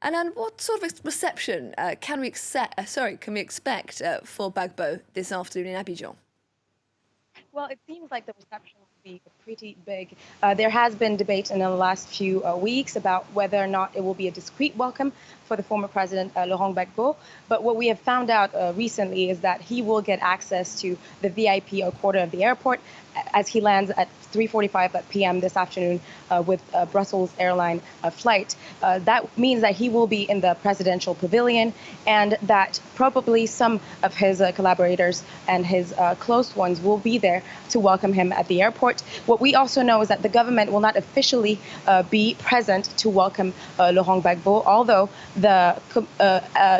And then what sort of reception can we expect for Gbagbo this afternoon in Abidjan? Well, it seems like the reception will be pretty big. There has been debate in the last few weeks about whether or not it will be a discreet welcome for the former president, Laurent Gbagbo. But what we have found out recently is that he will get access to the VIP quarter of the airport as he lands at 3:45 p.m. this afternoon with a Brussels airline flight. That means that he will be in the presidential pavilion and that probably some of his collaborators and his close ones will be there to welcome him at the airport. What we also know is that the government will not officially be present to welcome Laurent Gbagbo, although the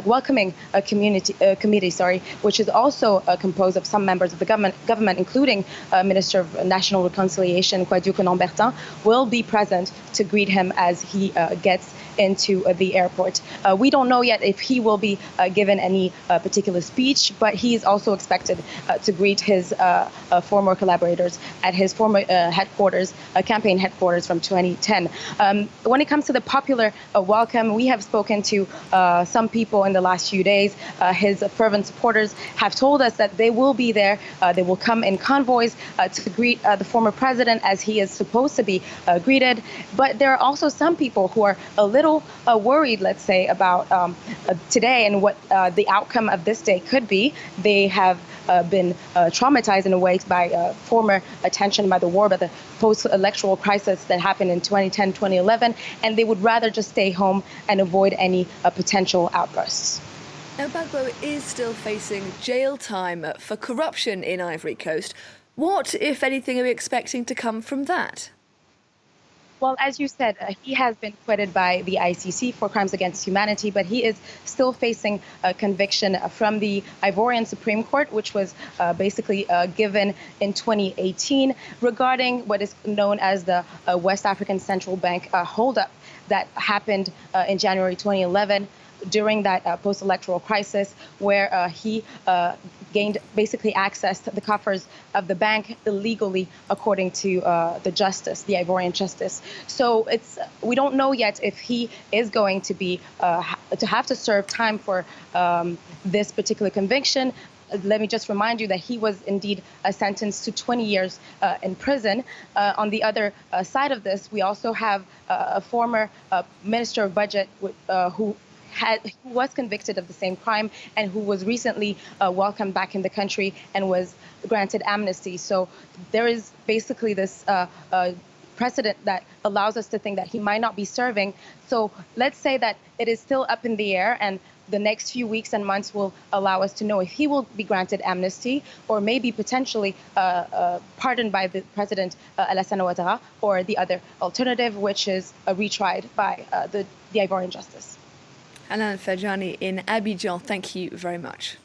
welcoming committee, which is also composed of some members of the government including Minister of National Reconciliation, Gbagbo, will be present to greet him as he gets into the airport. We don't know yet if he will be given any particular speech, but he is also expected to greet his former collaborators at his former headquarters, campaign headquarters from 2010. When it comes to the popular welcome, we have spoken to some people in the last few days. His fervent supporters have told us that they will be there. They will come in convoys to greet the former president as he is supposed to be greeted. But there are also some people who are a little worried, let's say, about today and what the outcome of this day could be. They have been traumatized in a way by former attention by the war, by the post-electoral crisis that happened in 2010, 2011, and they would rather just stay home and avoid any potential outbursts. Now, Gbagbo is still facing jail time for corruption in Ivory Coast. What, if anything, are we expecting to come from that? Well, as you said, he has been acquitted by the ICC for crimes against humanity, but he is still facing a conviction from the Ivorian Supreme Court, which was basically given in 2018 regarding what is known as the West African Central Bank holdup that happened in January 2011 during that post-electoral crisis, where he gained basically access to the coffers of the bank illegally, according to the Ivorian justice. So we don't know yet if he is going to be to have to serve time for this particular conviction. Let me just remind you that he was indeed sentenced to 20 years in prison. On the other side of this, we also have a former minister of budget who was convicted of the same crime and who was recently welcomed back in the country and was granted amnesty. So there is basically this precedent that allows us to think that he might not be serving. So let's say that it is still up in the air, and the next few weeks and months will allow us to know if he will be granted amnesty or maybe potentially pardoned by the president, Alassane Ouattara, or the other alternative, which is retried by the Ivorian justice. Hannane Ferdjani in Abidjan, thank you very much.